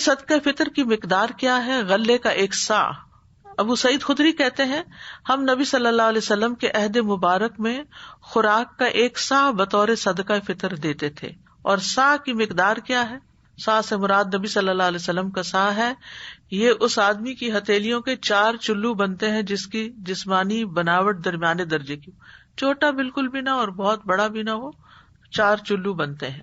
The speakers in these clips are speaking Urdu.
صدقہ فطر کی مقدار کیا ہے؟ غلے کا 1 صاع۔ ابو سعید خدری کہتے ہیں ہم نبی صلی اللہ علیہ وسلم کے عہد مبارک میں خوراک کا 1 صاع بطور صدقہ فطر دیتے تھے۔ اور صاع کی مقدار کیا ہے؟ صاع سے مراد نبی صلی اللہ علیہ وسلم کا صاع ہے، یہ اس آدمی کی ہتھیلیوں کے 4 چلو بنتے ہیں جس کی جسمانی بناوٹ درمیانے درجے کی، چھوٹا بالکل بھی نہ اور بہت بڑا بھی نہ ہو، 4 چلو بنتے ہیں۔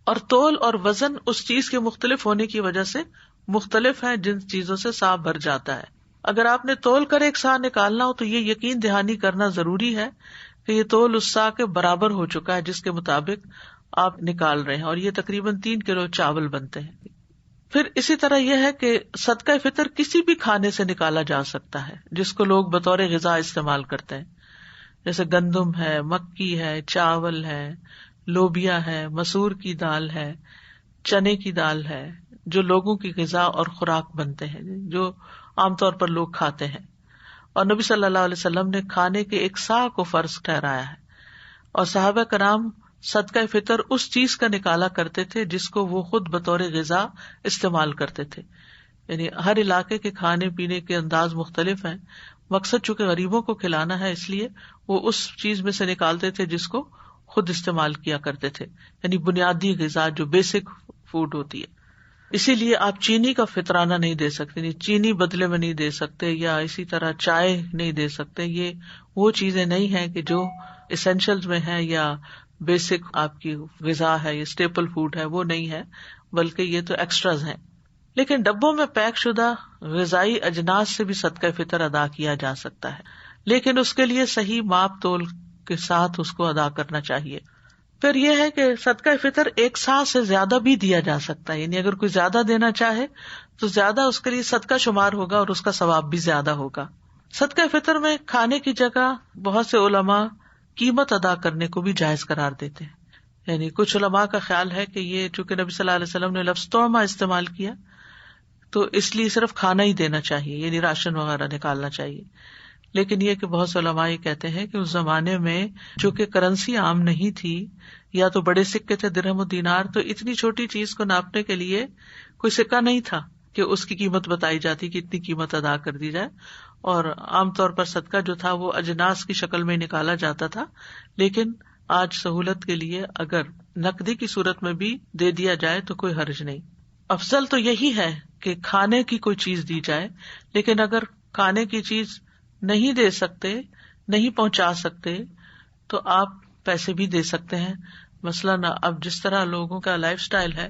اور تول اور وزن اس چیز کے مختلف ہونے کی وجہ سے مختلف ہیں جن چیزوں سے صاع بھر جاتا ہے۔ اگر آپ نے تول کر 1 صاع نکالنا ہو تو یہ یقین دہانی کرنا ضروری ہے کہ یہ تول اس صاع کے برابر ہو چکا ہے جس کے مطابق آپ نکال رہے ہیں، اور یہ تقریباً 3 کلو چاول بنتے ہیں۔ پھر اسی طرح یہ ہے کہ صدقہ فطر کسی بھی کھانے سے نکالا جا سکتا ہے جس کو لوگ بطور غذا استعمال کرتے ہیں، جیسے گندم ہے، مکی ہے، چاول ہے، لوبیا ہے، مسور کی دال ہے، چنے کی دال ہے، جو لوگوں کی غذا اور خوراک بنتے ہیں، جو عام طور پر لوگ کھاتے ہیں۔ اور نبی صلی اللہ علیہ وسلم نے کھانے کے 1 صاع کو فرض ٹھہرایا ہے، اور صحابہ کرام صدقہ فطر اس چیز کا نکالا کرتے تھے جس کو وہ خود بطور غذا استعمال کرتے تھے۔ یعنی ہر علاقے کے کھانے پینے کے انداز مختلف ہیں، مقصد چونکہ غریبوں کو کھلانا ہے اس لیے وہ اس چیز میں سے نکالتے تھے جس کو خود استعمال کیا کرتے تھے، یعنی بنیادی غذا جو بیسک فوڈ ہوتی ہے۔ اسی لیے آپ چینی کا فطرانہ نہیں دے سکتے، یعنی چینی بدلے میں نہیں دے سکتے، یا اسی طرح چائے نہیں دے سکتے۔ یہ وہ چیزیں نہیں ہیں کہ جو ایسینشلز میں ہیں یا بیسک آپ کی غذا ہے، یہ اسٹیپل فوڈ ہے، وہ نہیں ہے، بلکہ یہ تو ایکسٹراز ہیں۔ لیکن ڈبوں میں پیک شدہ غذائی اجناس سے بھی صدقہ فطر ادا کیا جا سکتا ہے، لیکن اس کے لیے صحیح ماپ تول کے ساتھ اس کو ادا کرنا چاہیے۔ پھر یہ ہے کہ صدقہ فطر 1 صاع سے زیادہ بھی دیا جا سکتا ہے، یعنی اگر کوئی زیادہ دینا چاہے تو زیادہ اس کے لیے صدقہ شمار ہوگا اور اس کا ثواب بھی زیادہ ہوگا۔ صدقہ فطر میں کھانے کی جگہ بہت سے علماء قیمت ادا کرنے کو بھی جائز قرار دیتے ہیں، یعنی کچھ علماء کا خیال ہے کہ یہ چونکہ نبی صلی اللہ علیہ وسلم نے لفظ طعمہ استعمال کیا تو اس لیے صرف کھانا ہی دینا چاہیے، یعنی راشن وغیرہ نکالنا چاہیے۔ لیکن یہ کہ بہت سے علماء یہ کہتے ہیں کہ اس زمانے میں چونکہ کرنسی عام نہیں تھی یا تو بڑے سکے تھے درہم و دینار، تو اتنی چھوٹی چیز کو ناپنے کے لیے کوئی سکہ نہیں تھا کہ اس کی قیمت بتائی جاتی کہ اتنی قیمت ادا کر دی جائے، اور عام طور پر صدقہ جو تھا وہ اجناس کی شکل میں نکالا جاتا تھا۔ لیکن آج سہولت کے لیے اگر نقدی کی صورت میں بھی دے دیا جائے تو کوئی حرج نہیں۔ افضل تو یہی ہے کہ کھانے کی کوئی چیز دی جائے، لیکن اگر کھانے کی چیز نہیں دے سکتے، نہیں پہنچا سکتے تو آپ پیسے بھی دے سکتے ہیں۔ مثلاً اب جس طرح لوگوں کا لائف سٹائل ہے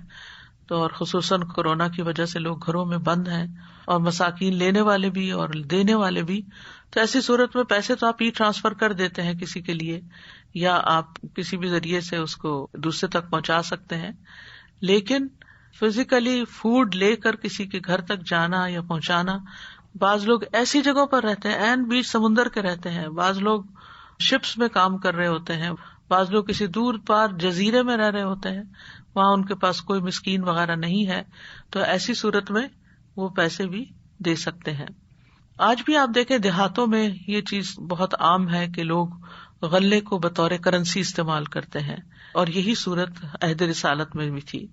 تو اور خصوصاً کورونا کی وجہ سے لوگ گھروں میں بند ہیں، اور مساکین لینے والے بھی اور دینے والے بھی، تو ایسی صورت میں پیسے تو آپ ٹرانسفر کر دیتے ہیں کسی کے لیے، یا آپ کسی بھی ذریعے سے اس کو دوسرے تک پہنچا سکتے ہیں۔ لیکن فزیکلی فوڈ لے کر کسی کے گھر تک جانا یا پہنچانا، بعض لوگ ایسی جگہوں پر رہتے ہیں، عین بیچ سمندر کے رہتے ہیں، بعض لوگ شپس میں کام کر رہے ہوتے ہیں، بعض لوگ کسی دور پار جزیرے میں رہ رہے ہوتے ہیں، وہاں ان کے پاس کوئی مسکین وغیرہ نہیں ہے، تو ایسی صورت میں وہ پیسے بھی دے سکتے ہیں۔ آج بھی آپ دیکھیں دیہاتوں میں یہ چیز بہت عام ہے کہ لوگ غلے کو بطور کرنسی استعمال کرتے ہیں، اور یہی صورت عہد رسالت میں بھی تھی۔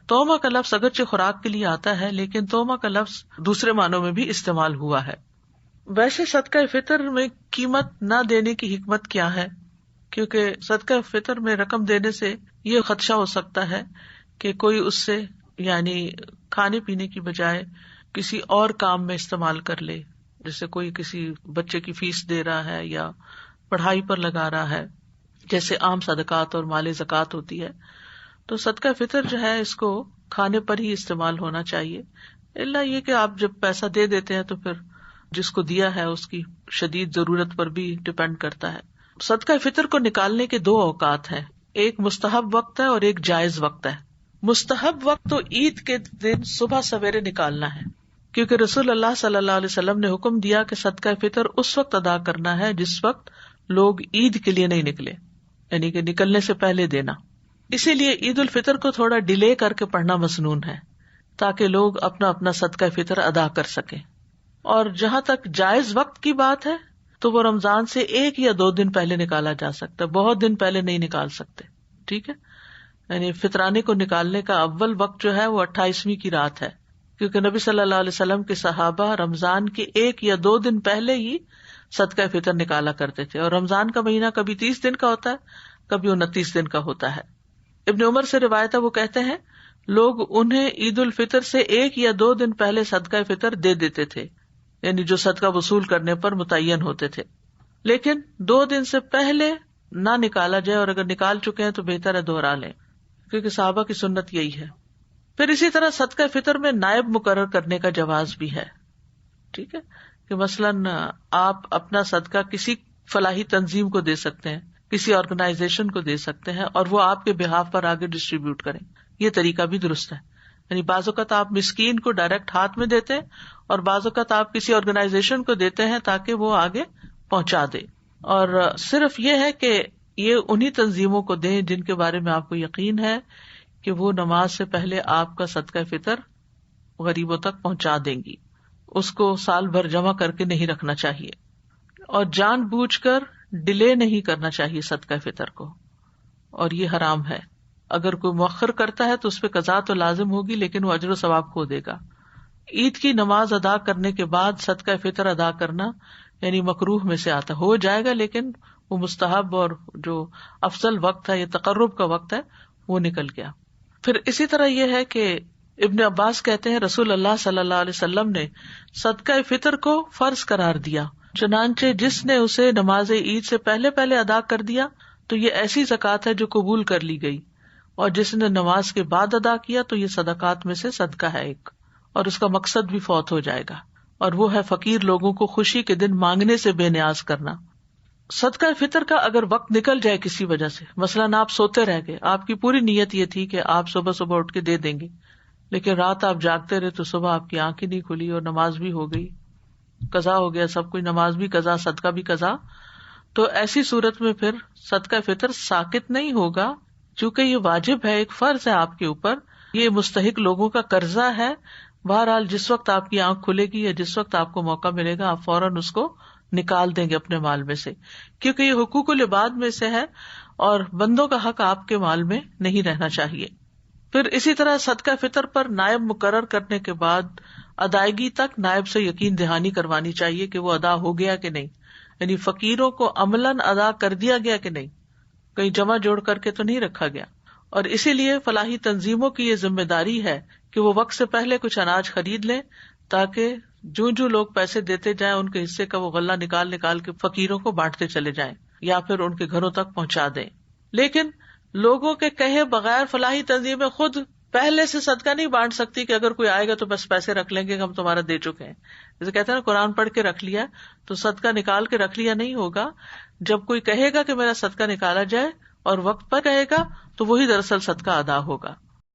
تومہ کا لفظ اگرچہ خوراک کے لیے آتا ہے، لیکن تومہ کا لفظ دوسرے معنوں میں بھی استعمال ہوا ہے۔ ویسے صدقہ فطر میں قیمت نہ دینے کی حکمت کیا ہے؟ کیونکہ صدقہ فطر میں رقم دینے سے یہ خدشہ ہو سکتا ہے کہ کوئی اس سے یعنی کھانے پینے کی بجائے کسی اور کام میں استعمال کر لے، جیسے کوئی کسی بچے کی فیس دے رہا ہے یا پڑھائی پر لگا رہا ہے، جیسے عام صدقات اور مال زکوٰۃ ہوتی ہے۔ تو صدقہ فطر جو ہے اس کو کھانے پر ہی استعمال ہونا چاہیے، الا یہ کہ آپ جب پیسہ دے دیتے ہیں تو پھر جس کو دیا ہے اس کی شدید ضرورت پر بھی ڈپینڈ کرتا ہے۔ صدقہ فطر کو نکالنے کے 2 اوقات ہیں، ایک مستحب وقت ہے اور ایک جائز وقت ہے۔ مستحب وقت تو عید کے دن صبح سویرے نکالنا ہے، کیونکہ رسول اللہ صلی اللہ علیہ وسلم نے حکم دیا کہ صدقہ فطر اس وقت ادا کرنا ہے جس وقت لوگ عید کے لیے نہیں نکلے، یعنی کہ نکلنے سے پہلے دینا۔ اسی لیے عید الفطر کو تھوڑا ڈیلے کر کے پڑھنا مسنون ہے تاکہ لوگ اپنا اپنا صدقہ فطر ادا کر سکیں۔ اور جہاں تک جائز وقت کی بات ہے تو وہ رمضان سے 1 یا 2 دن پہلے نکالا جا سکتا ہے، بہت دن پہلے نہیں نکال سکتے، ٹھیک ہے؟ یعنی فطرانے کو نکالنے کا اول وقت جو ہے وہ 28ویں کی رات ہے، کیونکہ نبی صلی اللہ علیہ وسلم کے صحابہ رمضان کے 1 یا 2 دن پہلے ہی صدقہ فطر نکالا کرتے تھے، اور رمضان کا مہینہ کبھی 30 دن کا ہوتا ہے، کبھی 29 دن کا ہوتا ہے۔ ابن عمر سے روایت ہے، وہ کہتے ہیں لوگ انہیں عید الفطر سے 1 یا 2 دن پہلے صدقہ فطر دے دیتے تھے، یعنی جو صدقہ وصول کرنے پر متعین ہوتے تھے، لیکن 2 دن سے پہلے نہ نکالا جائے، اور اگر نکال چکے ہیں تو بہتر ہے دوہرا لیں، کیونکہ صحابہ کی سنت یہی ہے۔ پھر اسی طرح صدقہ فطر میں نائب مقرر کرنے کا جواز بھی ہے، ٹھیک ہے، کہ مثلاً آپ اپنا صدقہ کسی فلاحی تنظیم کو دے سکتے ہیں، کسی آرگنائزیشن کو دے سکتے ہیں، اور وہ آپ کے بہاف پر آگے ڈسٹریبیوٹ کریں، یہ طریقہ بھی درست ہے۔ یعنی بعض اوقات آپ مسکین کو ڈائریکٹ ہاتھ میں دیتے ہیں، اور بعض اوقات آپ کسی آرگنائزیشن کو دیتے ہیں تاکہ وہ آگے پہنچا دے، اور صرف یہ ہے کہ یہ انہی تنظیموں کو دیں جن کے بارے میں آپ کو یقین ہے کہ وہ نماز سے پہلے آپ کا صدقہ فطر غریبوں تک پہنچا دیں گی، اس کو سال بھر جمع کر کے نہیں رکھنا چاہیے، اور جان بوجھ کر ڈیلے نہیں کرنا چاہیے صدقہ فطر کو، اور یہ حرام ہے۔ اگر کوئی مؤخر کرتا ہے تو اس پہ قضا تو لازم ہوگی، لیکن وہ اجر و ثواب کھو دے گا۔ عید کی نماز ادا کرنے کے بعد صدقہ فطر ادا کرنا یعنی مکروہ میں سے آتا، ہو جائے گا لیکن وہ مستحب اور جو افضل وقت ہے یا تقرب کا وقت ہے وہ نکل گیا۔ پھر اسی طرح یہ ہے کہ ابن عباس کہتے ہیں رسول اللہ صلی اللہ علیہ وسلم نے صدقہ فطر کو فرض قرار دیا، چنانچہ جس نے اسے نماز عید سے پہلے پہلے ادا کر دیا تو یہ ایسی زکوٰۃ ہے جو قبول کر لی گئی، اور جس نے نماز کے بعد ادا کیا تو یہ صدقات میں سے صدقہ ہے ایک، اور اس کا مقصد بھی فوت ہو جائے گا، اور وہ ہے فقیر لوگوں کو خوشی کے دن مانگنے سے بے نیاز کرنا۔ صدقہ فطر کا اگر وقت نکل جائے کسی وجہ سے، مثلاً آپ سوتے رہ گئے، آپ کی پوری نیت یہ تھی کہ آپ صبح صبح اٹھ کے دے دیں گے، لیکن رات آپ جاگتے رہے تو صبح آپ کی آنکھ ہی نہیں کھلی اور نماز بھی ہو گئی، قضا ہو گیا سب کچھ، نماز بھی قضا، صدقہ بھی قضا، تو ایسی صورت میں پھر صدقہ فطر ساقط نہیں ہوگا، چونکہ یہ واجب ہے، ایک فرض ہے آپ کے اوپر، یہ مستحق لوگوں کا قرضہ ہے۔ بہرحال جس وقت آپ کی آنکھ کھلے گی یا جس وقت آپ کو موقع ملے گا آپ فوراً اس کو نکال دیں گے اپنے مال میں سے، کیونکہ یہ حقوق العباد میں سے ہے اور بندوں کا حق آپ کے مال میں نہیں رہنا چاہیے۔ پھر اسی طرح صدقہ فطر پر نائب مقرر کرنے کے بعد ادائیگی تک نائب سے یقین دہانی کروانی چاہیے کہ وہ ادا ہو گیا کہ نہیں، یعنی فقیروں کو عملاً ادا کر دیا گیا کہ نہیں، کہیں جمع جوڑ کر کے تو نہیں رکھا گیا۔ اور اسی لیے فلاحی تنظیموں کی یہ ذمہ داری ہے کہ وہ وقت سے پہلے کچھ اناج خرید لیں، تاکہ جو لوگ پیسے دیتے جائیں ان کے حصے کا وہ غلہ نکال نکال کے فقیروں کو بانٹتے چلے جائیں یا پھر ان کے گھروں تک پہنچا دیں۔ لیکن لوگوں کے کہے بغیر فلاحی تنظیمیں خود پہلے سے صدقہ نہیں بانٹ سکتی کہ اگر کوئی آئے گا تو بس پیسے رکھ لیں گے کہ ہم تمہارا دے چکے ہیں، جیسے کہتے ہیں نا قرآن پڑھ کے رکھ لیا تو صدقہ نکال کے رکھ لیا نہیں ہوگا۔ جب کوئی کہے گا کہ میرا صدقہ نکالا جائے اور وقت پر کہے گا تو وہی دراصل صدقہ ادا ہوگا۔